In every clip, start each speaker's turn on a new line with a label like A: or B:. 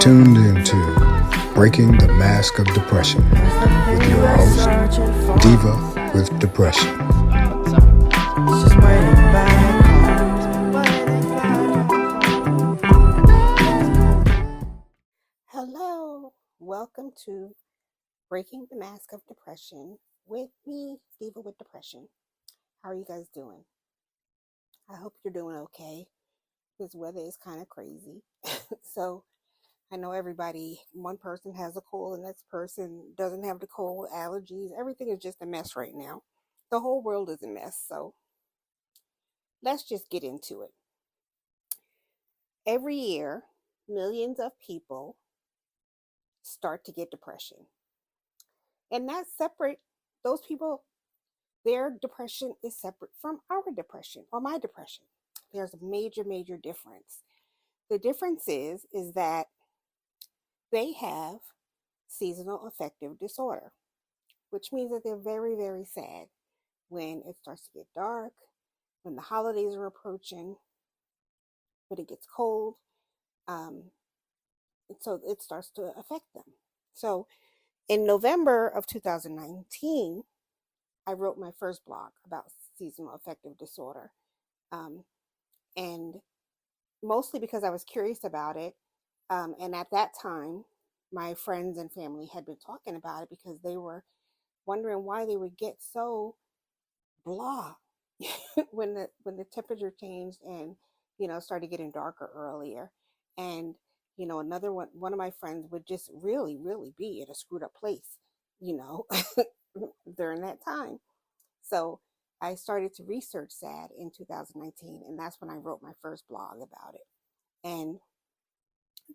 A: tuned into Breaking the Mask of Depression with your host, Diva with Depression.
B: Hello, welcome to Breaking the Mask of Depression with me, Diva with Depression. How are you guys doing? I hope you're doing okay. This weather is kind of crazy. So I know one person has a cold and this person doesn't have the cold, allergies. Everything is just a mess right now. The whole world is a mess. So let's just get into it. Every year, millions of people start to get depression. And that's separate. Those people, their depression is separate from our depression or my depression. There's a major, major difference. The difference is that they have seasonal affective disorder, which means that they're very, very sad when it starts to get dark, when the holidays are approaching, when it gets cold. So it starts to affect them. So in November of 2019, I wrote my first blog about seasonal affective disorder. And mostly because I was curious about it. And at that time, my friends and family had been talking about it because they were wondering why they would get so blah when the temperature changed and started getting darker earlier. And another one of my friends would just really, really be in a screwed up place, during that time. So I started to research SAD in 2019, and that's when I wrote my first blog about it. And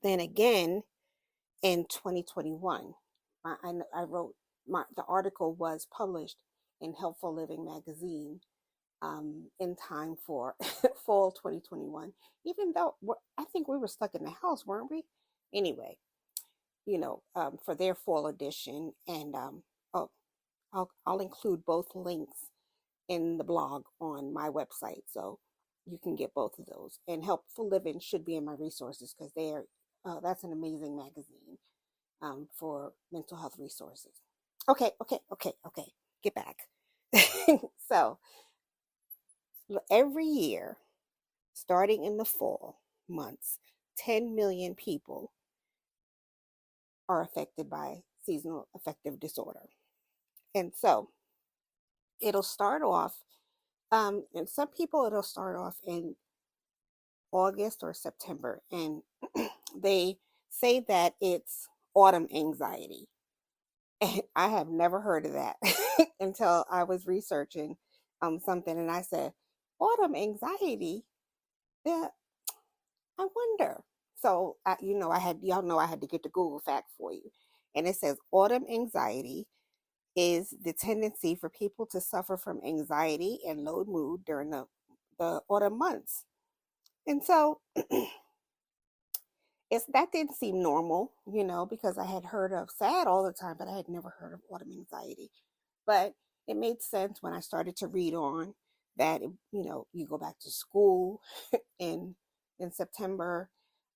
B: then again in 2021, I wrote the article was published in Helpful Living magazine in time for fall 2021. Even though I think we were stuck in the house, weren't we? Anyway, for their fall edition, and oh, I'll include both links in the blog on my website, so you can get both of those. And Helpful Living should be in my resources because that's an amazing magazine for mental health resources. Okay. Get back. So every year, starting in the fall months, 10 million people are affected by seasonal affective disorder. And so it'll start off, and some people it'll start off in August or September, and they say that it's autumn anxiety. And I have never heard of that until I was researching something, and I said, autumn anxiety? Yeah, I wonder. So I had to get the Google fact for you. And it says autumn anxiety is the tendency for people to suffer from anxiety and low mood during the autumn months. And so that didn't seem normal, because I had heard of SAD all the time, but I had never heard of autumn anxiety. But it made sense when I started to read on that, you go back to school in September.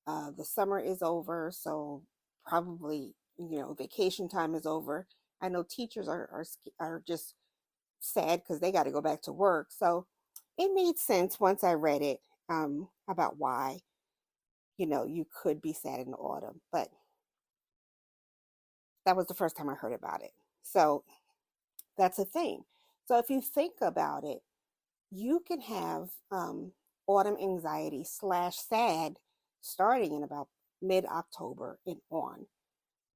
B: The summer is over, so probably, vacation time is over. I know teachers are just sad because they got to go back to work. So it made sense once I read it, about why, you could be sad in the autumn. But that was the first time I heard about it. So that's a thing. So if you think about it, you can have autumn anxiety / SAD starting in about mid-October and on,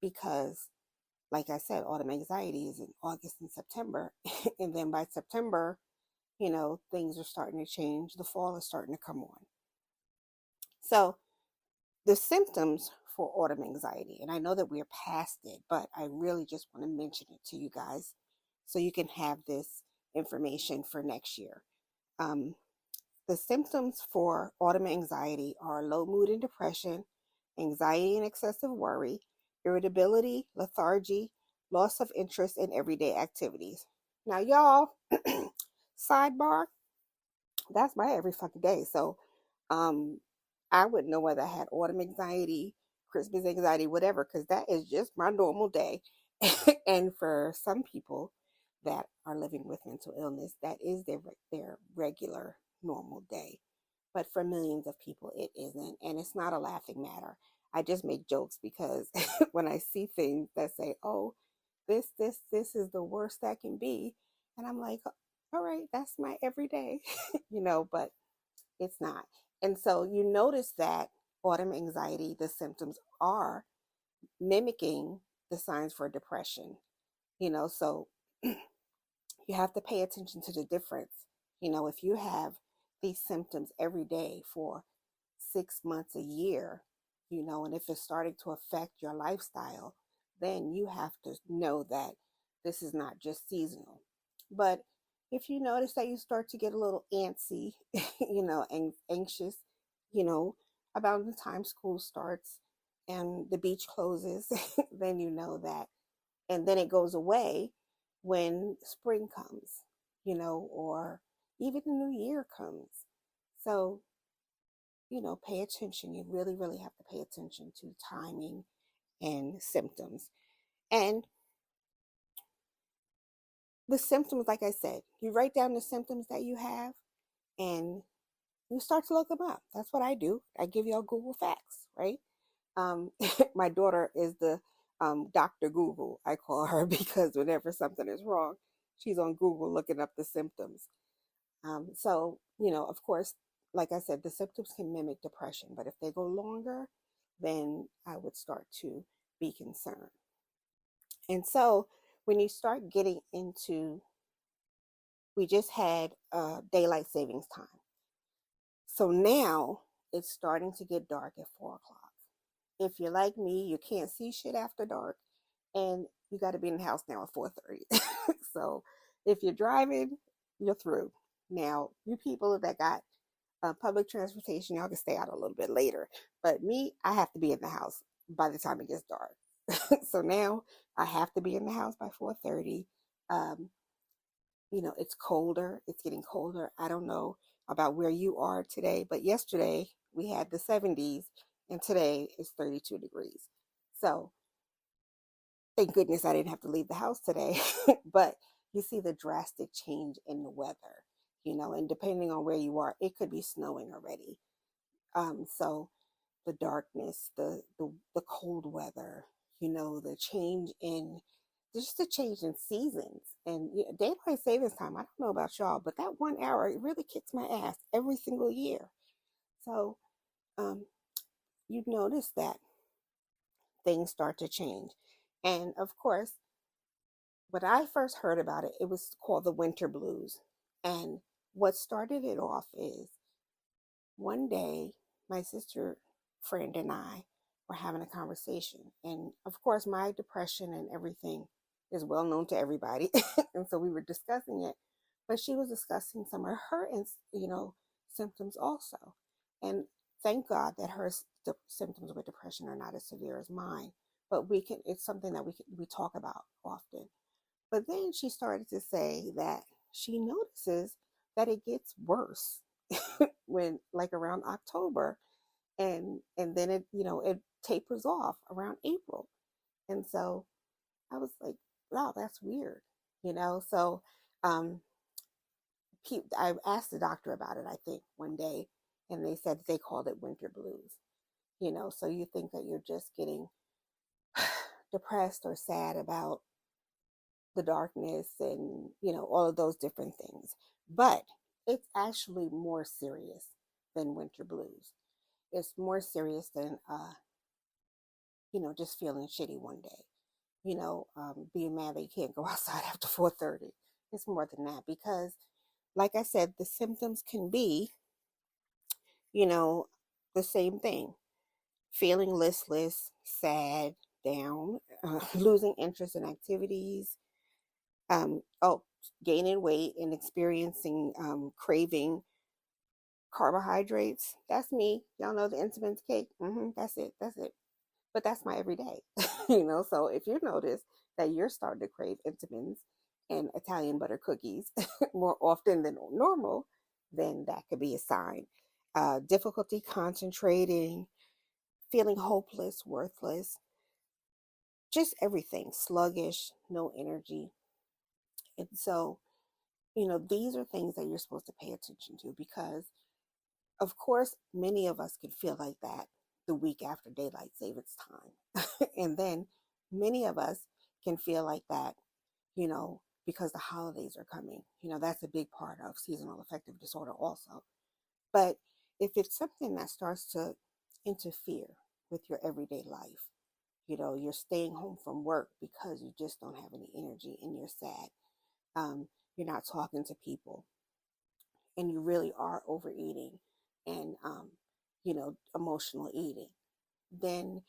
B: because like I said, autumn anxiety is in August and September. And then by September, things are starting to change. The fall is starting to come on. So the symptoms for autumn anxiety, and I know that we're past it, but I really just want to mention it to you guys so you can have this information for next year. The symptoms for autumn anxiety are low mood and depression, anxiety and excessive worry, irritability, lethargy, loss of interest in everyday activities. Now, y'all, sidebar, that's my every fucking day. So I wouldn't know whether I had autumn anxiety, Christmas anxiety, whatever, because that is just my normal day. And for some people that are living with mental illness, that is their regular normal day. But for millions of people, it isn't. And it's not a laughing matter. I just make jokes because when I see things that say, oh, this is the worst that can be. And I'm like, all right, that's my everyday, but it's not. And so you notice that autumn anxiety, the symptoms are mimicking the signs for depression, so you have to pay attention to the difference. If you have these symptoms every day for 6 months, a year, and if it's starting to affect your lifestyle, then you have to know that this is not just seasonal. But if you notice that you start to get a little antsy, and anxious, you know, about the time school starts and the beach closes, then you know that. And then it goes away when spring comes, or even the new year comes. So pay attention. You really, really have to pay attention to timing and symptoms. And the symptoms, like I said, you write down the symptoms that you have and you start to look them up. That's what I do. I give y'all Google Facts, right? Um, my daughter is the Dr. Google, I call her, because whenever something is wrong, she's on Google looking up the symptoms. So, of course, like I said, the symptoms can mimic depression, but if they go longer, then I would start to be concerned. And so when you start getting into, we just had daylight savings time. So now it's starting to get dark at 4 o'clock. If you're like me, you can't see shit after dark, and you got to be in the house now at 4:30. So if you're driving, you're through. Now, you people that got public transportation, y'all can stay out a little bit later. But me, I have to be in the house by the time it gets dark. So now I have to be in the house by 4:30. Um, it's colder. It's getting colder. I don't know about where you are today, but yesterday we had the 70s and today it's 32 degrees. So thank goodness I didn't have to leave the house today. But you see the drastic change in the weather, and depending on where you are, it could be snowing already. So the darkness, the cold weather, the change in just the change in seasons and daylight savings time. I don't know about y'all, but that 1 hour, it really kicks my ass every single year. So you notice that things start to change. And of course, when I first heard about it, it was called the winter blues. And what started it off is one day my sister friend and I were having a conversation. And of course, my depression and everything is well known to everybody. And so we were discussing it, but she was discussing some of her, symptoms also. And thank God that her symptoms with depression are not as severe as mine, but it's something that we talk about often. But then she started to say that she notices that it gets worse when, like, around October, and then it tapers off around April. And so I was like, wow, that's weird. So um I asked the doctor about it, I think, one day, and they said they called it winter blues. So you think that you're just getting depressed or sad about the darkness and all of those different things, but it's actually more serious than winter blues. It's more serious than just feeling shitty one day, being mad that you can't go outside after 4:30. It's more than that because, like I said, the symptoms can be, you know the same thing: feeling listless, sad, down, losing interest in activities, oh, gaining weight and experiencing craving carbohydrates. That's me. Y'all know the Entenmann's cake. That's it. That's it. But that's my everyday. So if you notice that you're starting to crave Entenmann's and Italian butter cookies more often than normal, then that could be a sign. Difficulty concentrating, feeling hopeless, worthless, just everything, sluggish, no energy. And so, these are things that you're supposed to pay attention to because, of course, many of us can feel like that the week after daylight savings time. And then many of us can feel like that, because the holidays are coming. That's a big part of seasonal affective disorder also. But if it's something that starts to interfere with your everyday life, you're staying home from work because you just don't have any energy and you're sad. You're not talking to people and you really are overeating and, emotional eating, then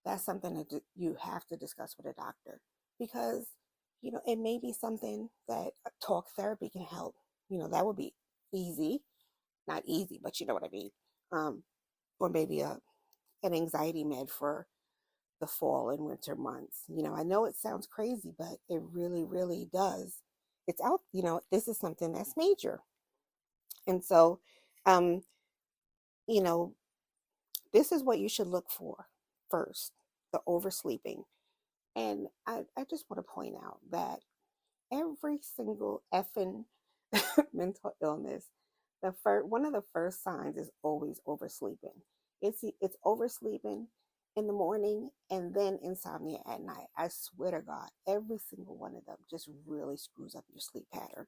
B: that's something that you have to discuss with a doctor because, it may be something that talk therapy can help. That would be easy, not easy, but you know what I mean. Um, or maybe an anxiety med for the fall and winter months. I know it sounds crazy, but it really, really does. It's out, this is something that's major. And so, um, you know, this is what you should look for first, the oversleeping. And I just want to point out that every single effing mental illness, one of the first signs is always oversleeping. It's oversleeping in the morning and then insomnia at night. I swear to God, every single one of them just really screws up your sleep pattern.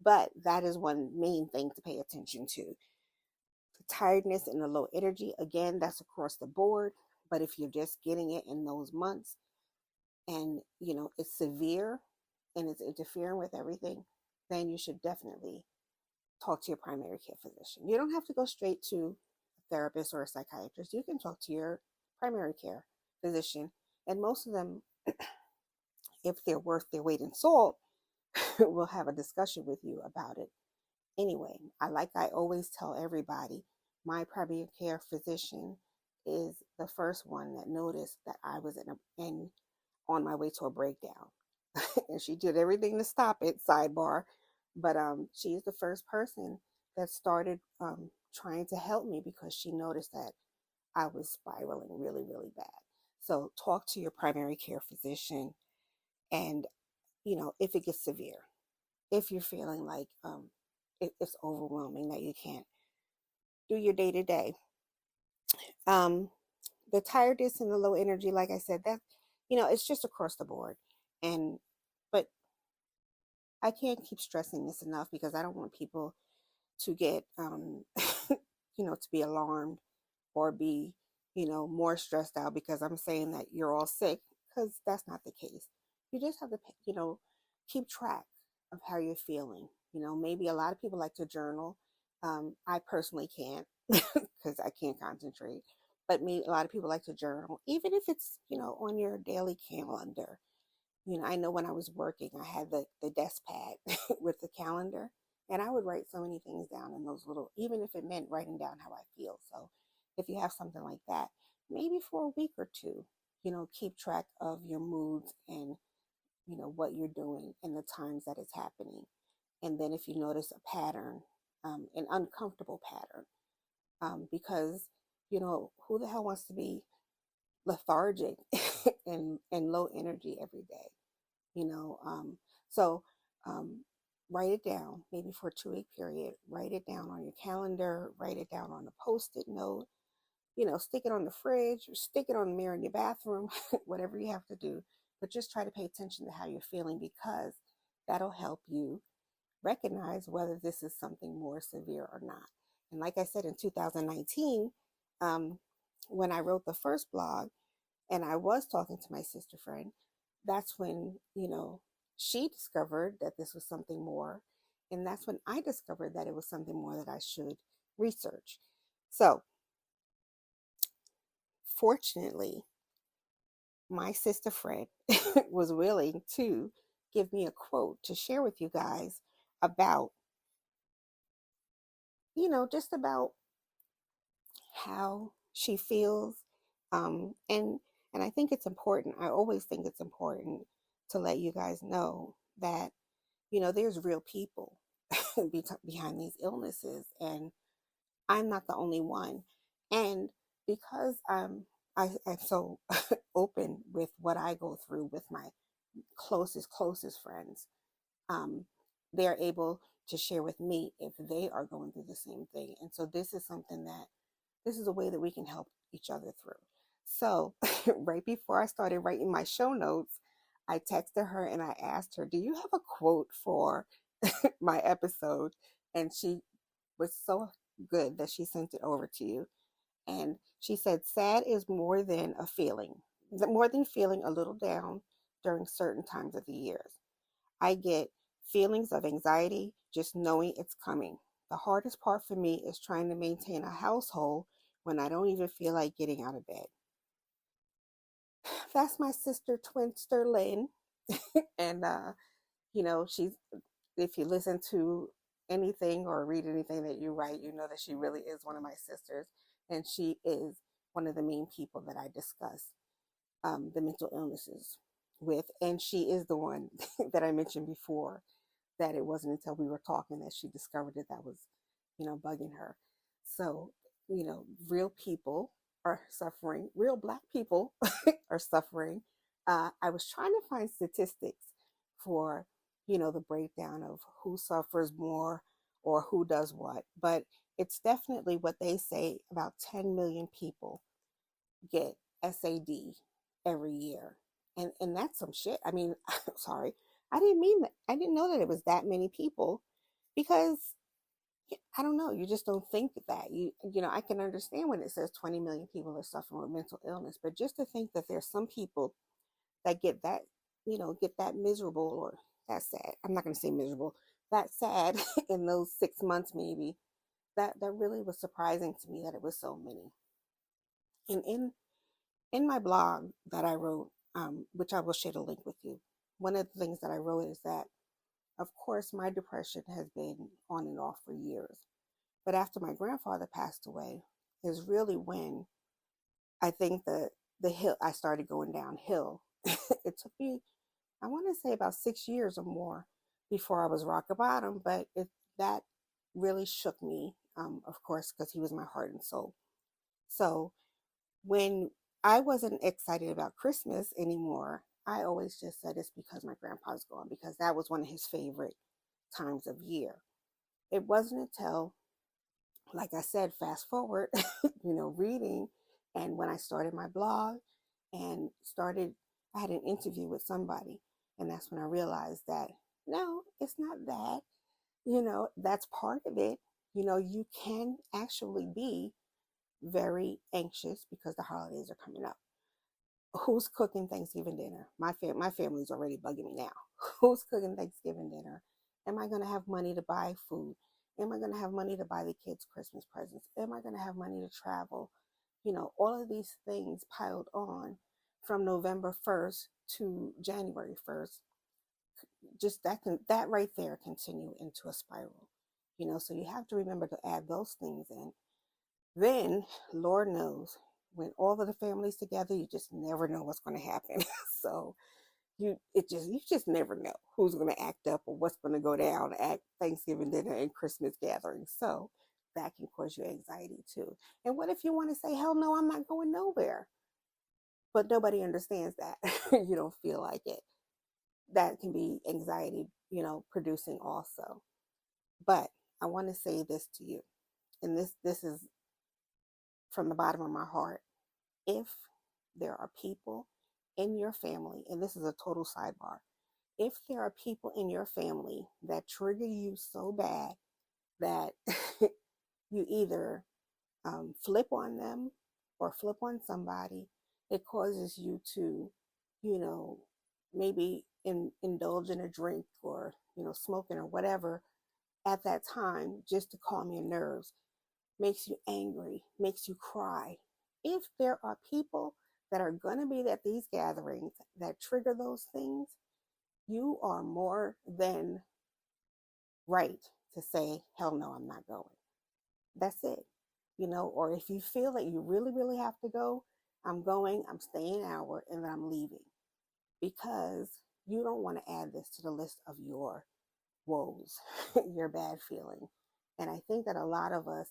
B: But that is one main thing to pay attention to. The tiredness and the low energy, again, that's across the board. But if you're just getting it in those months and it's severe and it's interfering with everything, then you should definitely talk to your primary care physician. You don't have to go straight to a therapist or a psychiatrist. You can talk to your primary care physician. And most of them, if they're worth their weight in salt, will have a discussion with you about it. Anyway, I always tell everybody, my primary care physician is the first one that noticed that I was in on my way to a breakdown. And she did everything to stop it, sidebar. But she's the first person that started trying to help me because she noticed that I was spiraling really, really bad. So talk to your primary care physician. And, if it gets severe, if you're feeling like it's overwhelming that you can't do your day to day. The tiredness and the low energy, like I said, that, it's just across the board. And, but I can't keep stressing this enough because I don't want people to get, to be alarmed or be, more stressed out because I'm saying that you're all sick, because that's not the case. You just have to, keep track of how you're feeling. Maybe a lot of people like to journal. I personally can't because I can't concentrate. But a lot of people like to journal, even if it's, on your daily calendar. I know when I was working, I had the desk pad with the calendar, and I would write so many things down in those little, even if it meant writing down how I feel. So if you have something like that, maybe for a week or two, keep track of your moods and, what you're doing and the times that it's happening. And then if you notice a pattern, an uncomfortable pattern, because, who the hell wants to be lethargic and low energy every day? you know um, so um, write it down, maybe for a 2 week period. Write it down on your calendar, write it down on a post-it note, stick it on the fridge or stick it on the mirror in your bathroom. Whatever you have to do, but just try to pay attention to how you're feeling, because that'll help you recognize whether this is something more severe or not. And like I said, in 2019, um, when I wrote the first blog and I was talking to my sister friend, that's when, she discovered that this was something more. And that's when I discovered that it was something more that I should research. So, fortunately, my sister friend was willing to give me a quote to share with you guys about, just about how she feels. And I think it's important. I always think it's important to let you guys know that, there's real people behind these illnesses, and I'm not the only one. And because I'm so open with what I go through with my closest friends. Um, they're able to share with me if they are going through the same thing. And so this is a way that we can help each other through. So right before I started writing my show notes, I texted her and I asked her, "Do you have a quote for my episode?" And she was so good that she sent it over to you. And she said, "Sad is more than a feeling, more than feeling a little down during certain times of the years. I get feelings of anxiety just knowing it's coming. The hardest part for me is trying to maintain a household when I don't even feel like getting out of bed." That's my sister, Twinster Lynn. And, she's, if you listen to anything or read anything that you write, you know that she really is one of my sisters. And she is one of the main people that I discuss the mental illnesses with. And she is the one that I mentioned before that it wasn't until we were talking that she discovered that was, bugging her. So, real people are suffering, real Black people are suffering. I was trying to find statistics for, the breakdown of who suffers more or who does what, but it's definitely what they say about 10 million people get SAD every year. And that's some shit. I mean, I'm sorry. I didn't mean that. I didn't know that it was that many people because I don't know. You just don't think that. I can understand when it says 20 million people are suffering with mental illness, but just to think that there's some people that get that miserable or that sad. I'm not going to say miserable, that sad in those 6 months maybe. That really was surprising to me that it was so many. And in my blog that I wrote, which I will share the link with you, one of the things that I wrote is that, of course, my depression has been on and off for years. But after my grandfather passed away, is really when I think the hill I started going downhill. It took me, I want to say, about 6 years or more before I was rock bottom, but that really shook me, of course, because he was my heart and soul. So when I wasn't excited about Christmas anymore, I always just said it's because my grandpa's gone, because that was one of his favorite times of year. It wasn't until, like I said, fast forward, reading, and when I started my blog and I had an interview with somebody, and that's when I realized that no, it's not that. That's part of it. You can actually be very anxious because the holidays are coming up. Who's cooking Thanksgiving dinner? My family's already bugging me now. Who's cooking Thanksgiving dinner? Am I going to have money to buy food? Am I going to have money to buy the kids Christmas presents? Am I going to have money to travel? All of these things piled on from November 1st to January 1st. Just that right there continue into a spiral. So you have to remember to add those things in. Then, Lord knows, when all of the families together, you just never know what's going to happen. So you just never know who's going to act up or what's going to go down at Thanksgiving dinner and Christmas gatherings. So that can cause you anxiety too. And what if you want to say, "Hell no, I'm not going nowhere," but nobody understands that. You don't feel like it. That can be anxiety, producing also. But I want to say this to you, and this is from the bottom of my heart. If there are people in your family, and this is a total sidebar, if there are people in your family that trigger you so bad that you either flip on them or flip on somebody, it causes you to, maybe indulge in a drink or, smoking or whatever at that time just to calm your nerves, makes you angry, makes you cry. If there are people that are going to be at these gatherings that trigger those things, you are more than right to say, "Hell no, I'm not going." That's it. Or if you feel that you really, really have to go, "I'm going, I'm staying an hour, and then I'm leaving." Because you don't want to add this to the list of your woes, your bad feeling. And I think that a lot of us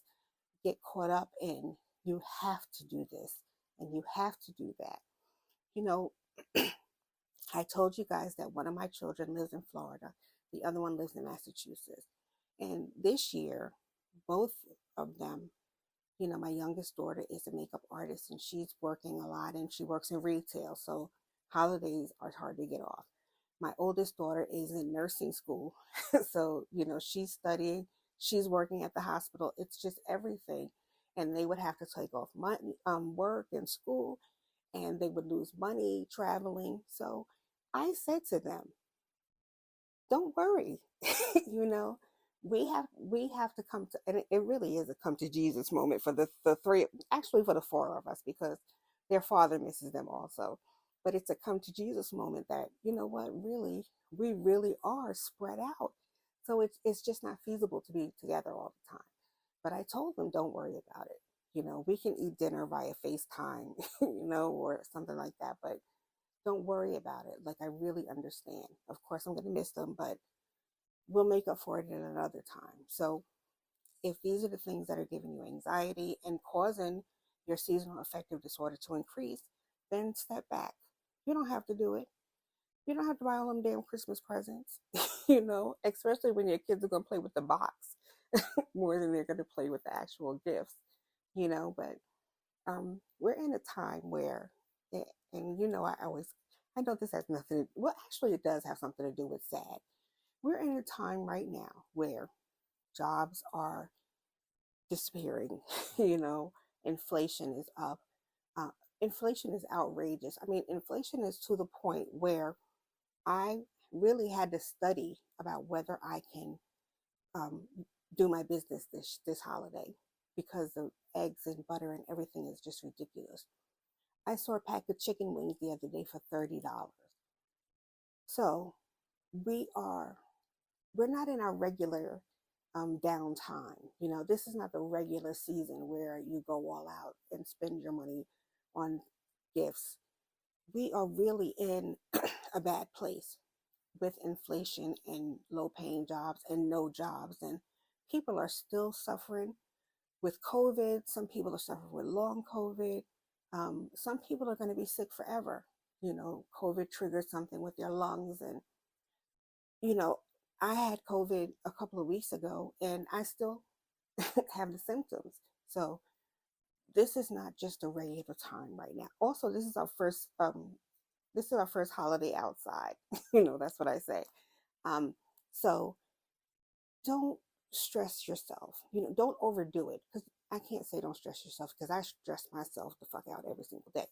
B: get caught up in, you have to do this and you have to do that. You know, I told you guys that one of my children lives in Florida, the other one lives in Massachusetts. And this year, both of them, my youngest daughter is a makeup artist and she's working a lot and she works in retail. So holidays are hard to get off. My oldest daughter is in nursing school. So, she's studying, she's working at the hospital. It's just everything. And they would have to take off money, work and school, and they would lose money traveling. So I said to them, don't worry. you know we have to come to, and it really is a come to Jesus moment for the three, actually for the four of us, because their father misses them also. But it's a come to Jesus moment that, what, really, we really are spread out. So it's just not feasible to be together all the time. But I told them, don't worry about it. We can eat dinner via FaceTime, or something like that, but don't worry about it. Like, I really understand. Of course, I'm going to miss them, but we'll make up for it in another time. So if these are the things that are giving you anxiety and causing your seasonal affective disorder to increase, then step back. You don't have to do it. You don't have to buy all them damn Christmas presents, especially when your kids are going to play with the box more than they're going to play with the actual gifts, but we're in a time where, and I know this has nothing, well, actually it does have something to do with SAD. We're in a time right now where jobs are disappearing. Inflation is up. Uh, Inflation is outrageous. I mean, inflation is to the point where I really had to study about whether I can um, do my business this holiday, because the eggs and butter and everything is just ridiculous. I saw a pack of chicken wings the other day for $30. So we are we're not in our regular downtime. This is not the regular season where you go all out and spend your money on gifts. We are really in a bad place with inflation and low paying jobs and no jobs. And people are still suffering with COVID. Some people are suffering with long COVID. Some people are going to be sick forever. COVID triggered something with their lungs, and you know, I had COVID a couple of weeks ago and I still have the symptoms. So this is not just a regular time right now. Also, this is our first holiday outside. That's what I say. Um, so don't stress yourself. Don't overdo it, because I can't say don't stress yourself, because I stress myself the fuck out every single day.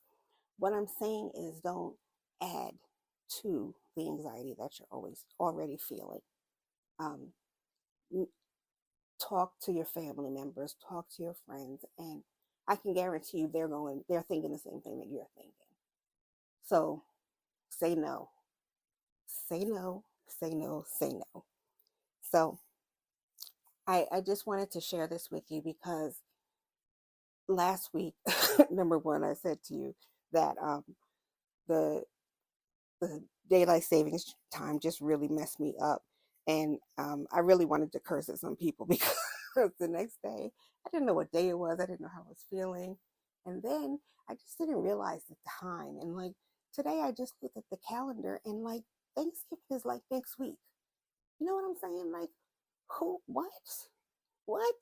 B: What I'm saying is, don't add to the anxiety that you're always already feeling. Um, Talk to your family members, talk to your friends, and I can guarantee you they're thinking the same thing that you're thinking. So say no, say no, say no, say no. So I just wanted to share this with you because last week, number one, I said to you that the the daylight savings time just really messed me up. And I really wanted to curse at some people because the next day, I didn't know what day it was. I didn't know how I was feeling. And then I just didn't realize the time. And like today, I just looked at the calendar and like Thanksgiving is like next week. You know what I'm saying? Like, who, what? What?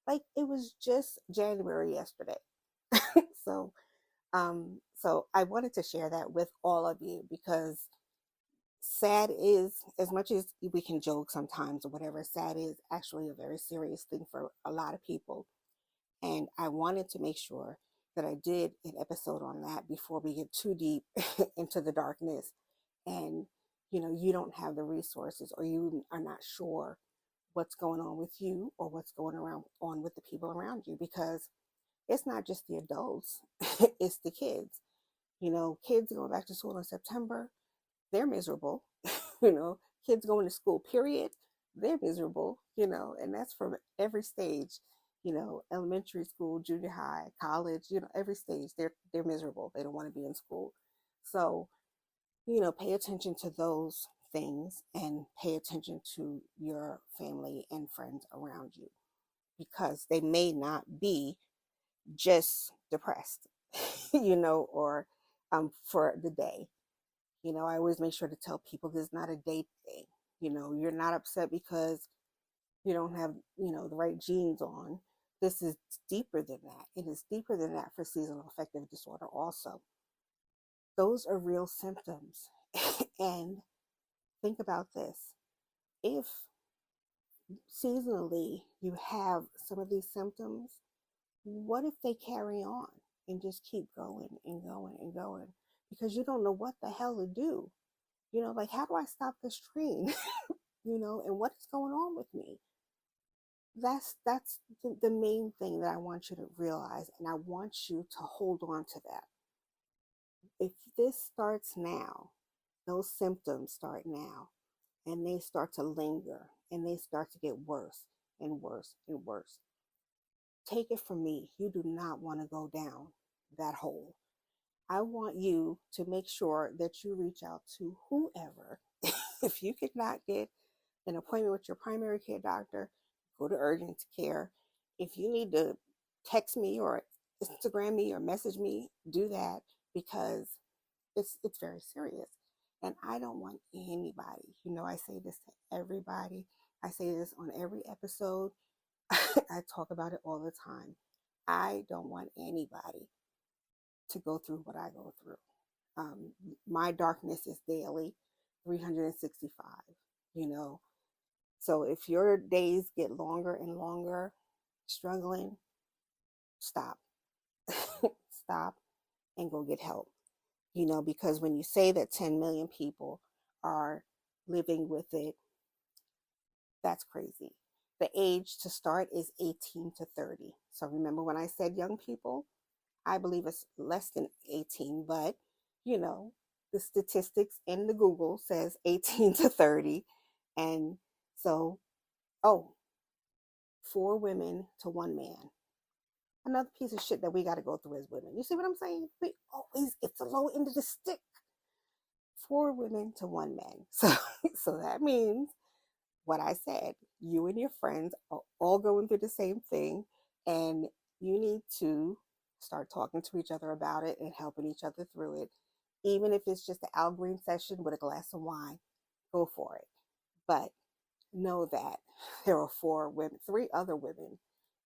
B: Like, it was just January yesterday. So I wanted to share that with all of you because SAD is, as much as we can joke sometimes or whatever, SAD is actually a very serious thing for a lot of people. And I wanted to make sure that I did an episode on that before we get too deep into the darkness. And, you don't have the resources, or you are not sure what's going on with you or what's going on with the people around you, because it's not just the adults, it's the kids. Kids going back to school in September, they're miserable. Kids going to school, period, they're miserable, and that's from every stage, elementary school, junior high, college, every stage, they're miserable. They don't want to be in school. So, pay attention to those things and pay attention to your family and friends around you, because they may not be just depressed. or for the day. I always make sure to tell people this is not a day thing. You're not upset because you don't have, the right jeans on. This is deeper than that. It is deeper than that for seasonal affective disorder also. Those are real symptoms. And think about this. If seasonally you have some of these symptoms, what if they carry on and just keep going and going and going? Because you don't know what the hell to do. Like, how do I stop this train? And what is going on with me? That's the main thing that I want you to realize, and I want you to hold on to that. If this starts now, those symptoms start now, and they start to linger, and they start to get worse and worse and worse. Take it from me, you do not want to go down that hole. I want you to make sure that you reach out to whoever. If you could not get an appointment with your primary care doctor, go to urgent care. If you need to text me or Instagram me or message me, do that, because it's very serious. And I don't want anybody, I say this to everybody. I say this on every episode. I talk about it all the time. I don't want anybody to go through what I go through. My darkness is daily, 365, So if your days get longer and longer struggling, stop. Stop and go get help. Because when you say that 10 million people are living with it, that's crazy. The age to start is 18 to 30. So remember when I said young people, I believe it's less than 18, but the statistics in the Google says 18 to 30. And so, 4 women to 1 man. Another piece of shit that we got to go through as women. You see what I'm saying? We always get the low end of the stick. 4 women to 1 man. So that means what I said. You and your friends are all going through the same thing, and you need to start talking to each other about it and helping each other through it. Even if it's just an Al Green session with a glass of wine, go for it. But know that there are 4 women, 3 other women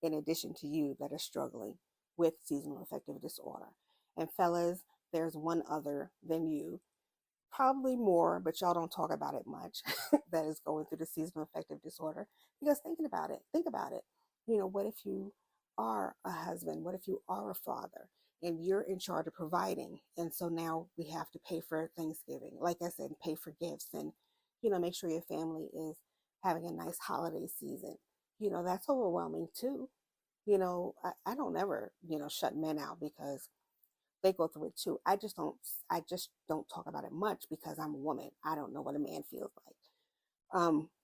B: in addition to you that are struggling with seasonal affective disorder. And fellas, there's one other than you, probably more, but y'all don't talk about it much, that is going through the seasonal affective disorder. Because think about it. What if you are a husband? What if you are a father and you're in charge of providing? And so now we have to pay for Thanksgiving, like I said, pay for gifts, and make sure your family is having a nice holiday season. That's overwhelming too. I don't ever, shut men out, because they go through it too. I just don't talk about it much because I'm a woman. I don't know what a man feels like.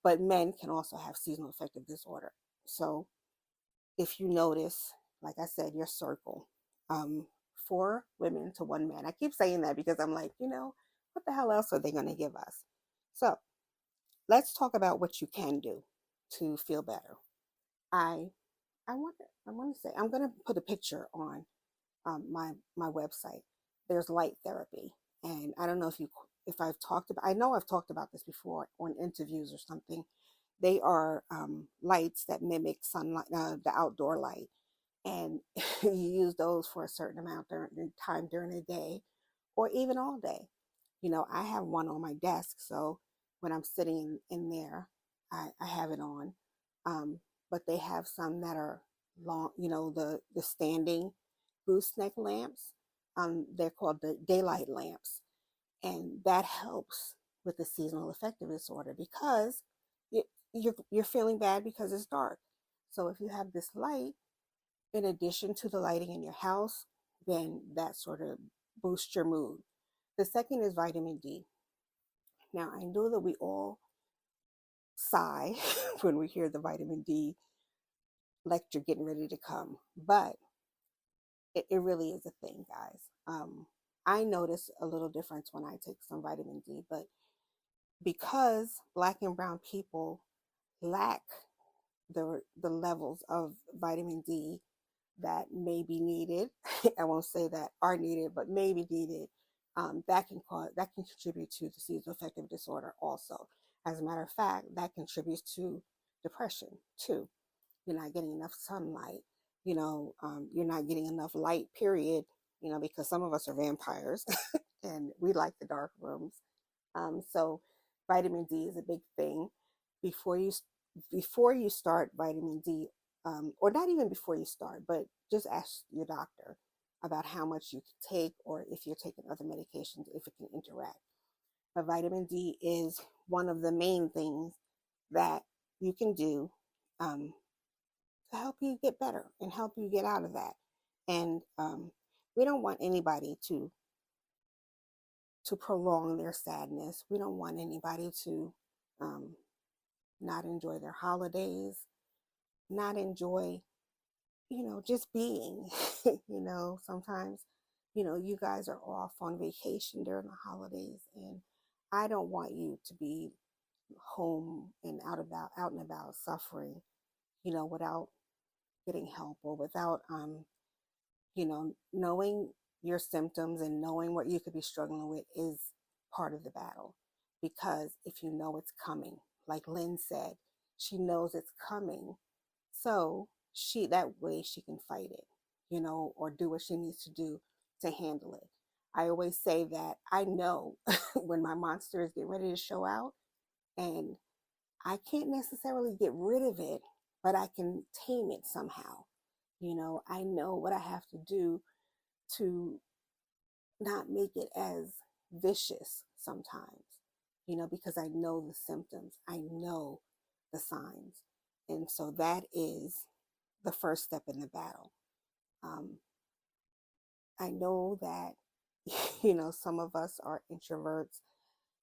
B: But men can also have seasonal affective disorder. So if you notice, like I said, your circle, 4 women to 1 man. I keep saying that because I'm like, what the hell else are they going to give us? So let's talk about what you can do to feel better. I want to say, I'm going to put a picture on my website. There's light therapy, and I don't know if I've talked about. I know I've talked about this before on interviews or something. They are lights that mimic sunlight, the outdoor light, and you use those for a certain amount during time during the day, or even all day. I have one on my desk, so when I'm sitting in there, I have it on. But they have some that are long, the standing gooseneck lamps. They're called the daylight lamps, and that helps with the seasonal affective disorder because you're feeling bad because it's dark. So if you have this light in addition to the lighting in your house, then that sort of boosts your mood. The second is vitamin D. Now, I know that we all sigh when we hear the vitamin D lecture getting ready to come, but it really is a thing, guys. I notice a little difference when I take some vitamin D, but because Black and brown people lack the levels of vitamin D that may be needed. I won't say that are needed, but may be needed. That can contribute to the seasonal affective disorder also. As a matter of fact, that contributes to depression too. You're not getting enough sunlight. You're not getting enough light. Period. Because some of us are vampires, and we like the dark rooms. So vitamin D is a big thing. Before you before you start vitamin D, or not even before you start, but just ask your doctor about how much you can take, or if you're taking other medications, if it can interact. But vitamin D is one of the main things that you can do, to help you get better and help you get out of that. And we don't want anybody to prolong their sadness. We don't want anybody to um, not enjoy their holidays, not enjoy, just being. Sometimes, you guys are off on vacation during the holidays, and I don't want you to be home and out and about suffering, without getting help, or without knowing your symptoms and knowing what you could be struggling with is part of the battle. Because if you know it's coming, like Lynn said, she knows it's coming. So that way she can fight it, or do what she needs to do to handle it. I always say that I know when my monster is getting ready to show out, and I can't necessarily get rid of it, but I can tame it somehow. I know what I have to do to not make it as vicious sometimes, because I know the symptoms, I know the signs. And so that is the first step in the battle. I know that, some of us are introverts.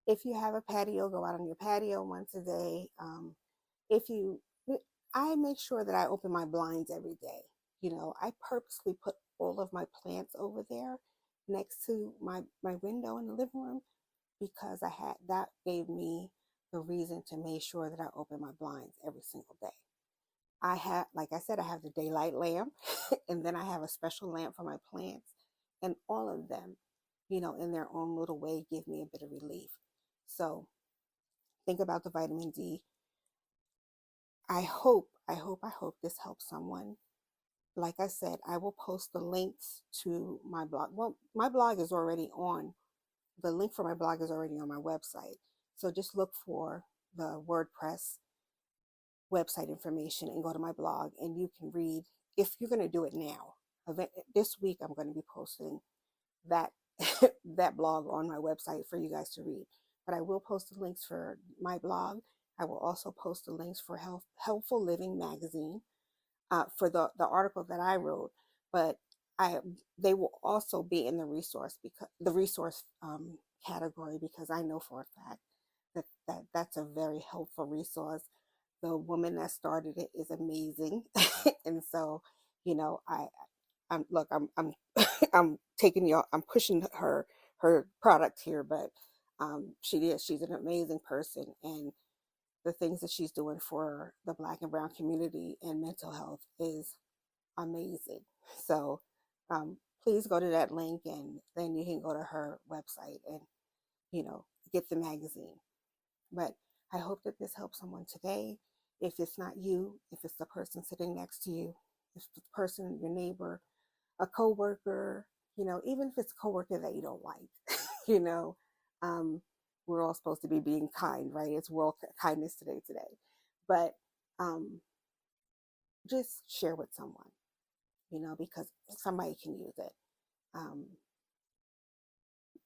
B: If you have a patio, go out on your patio once a day. If you, I make sure that I open my blinds every day. I purposely put all of my plants over there next to my window in the living room, because that gave me the reason to make sure that I open my blinds every single day. Like I said, I have the daylight lamp, and then I have a special lamp for my plants, and all of them, in their own little way, give me a bit of relief. So think about the vitamin D. I hope this helps someone. Like I said, I will post the links to my blog. Well, my blog is already on, the link for my blog is already on my website. So just look for the WordPress website information and go to my blog, and you can read, if you're going to do it now. This week, I'm going to be posting that that blog on my website for you guys to read. But I will post the links for my blog. I will also post the links for Helpful Living magazine, for the article that I wrote. But they will also be in the resource, because the resource category, because I know for a fact that's a very helpful resource. The woman that started it is amazing. And so, I'm I'm taking y'all, I'm pushing her product here, but she's an amazing person, and the things that she's doing for the Black and Brown community and mental health is amazing. So please go to that link, and then you can go to her website and get the magazine. But I hope that this helps someone today. If it's not you, if it's the person sitting next to you, if it's the person, your neighbor, a coworker, even if it's a coworker that you don't like, you know, um, we're all supposed to be being kind, right? It's World Kindness today. But just share with someone, because somebody can use it. Um,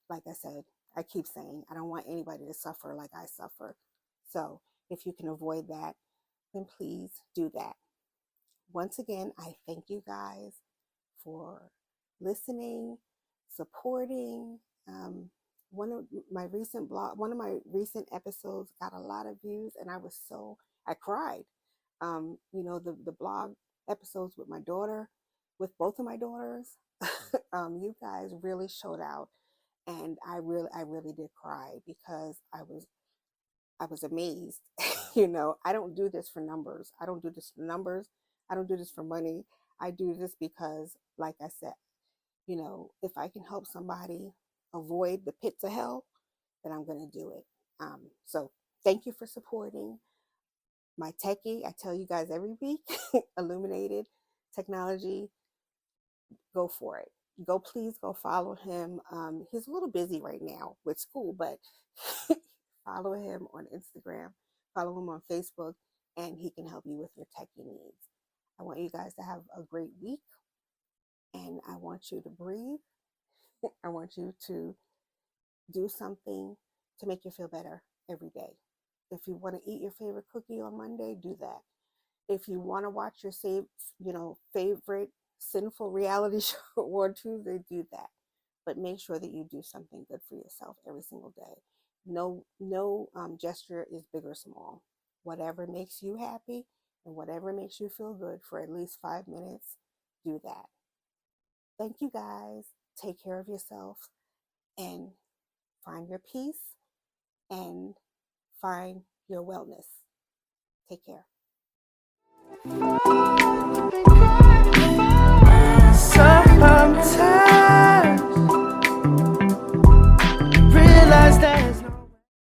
B: like I said, I keep saying, I don't want anybody to suffer like I suffer. So if you can avoid that, then please do that. Once again, I thank you guys for listening, supporting. One of one of my recent episodes got a lot of views, and I cried. The blog episodes with my daughter, with both of my daughters, you guys really showed out, and I really did cry, because I was amazed. I don't do this for numbers. I don't do this for numbers. I don't do this for money. I do this because, like I said, if I can help somebody avoid the pits of hell, then I'm going to do it. So thank you for supporting my techie. I tell you guys every week, Illuminated Technology, go for it. Please go follow him. He's a little busy right now with school, but follow him on Instagram, follow him on Facebook, and he can help you with your techie needs. I want you guys to have a great week, and I want you to breathe. I want you to do something to make you feel better every day. If you want to eat your favorite cookie on Monday, do that. If you want to watch your favorite sinful reality show on Tuesday, do that. But make sure that you do something good for yourself every single day. No gesture is big or small. Whatever makes you happy and whatever makes you feel good for at least 5 minutes, do that. Thank you guys. Take care of yourself and find your peace and find your wellness. Take care.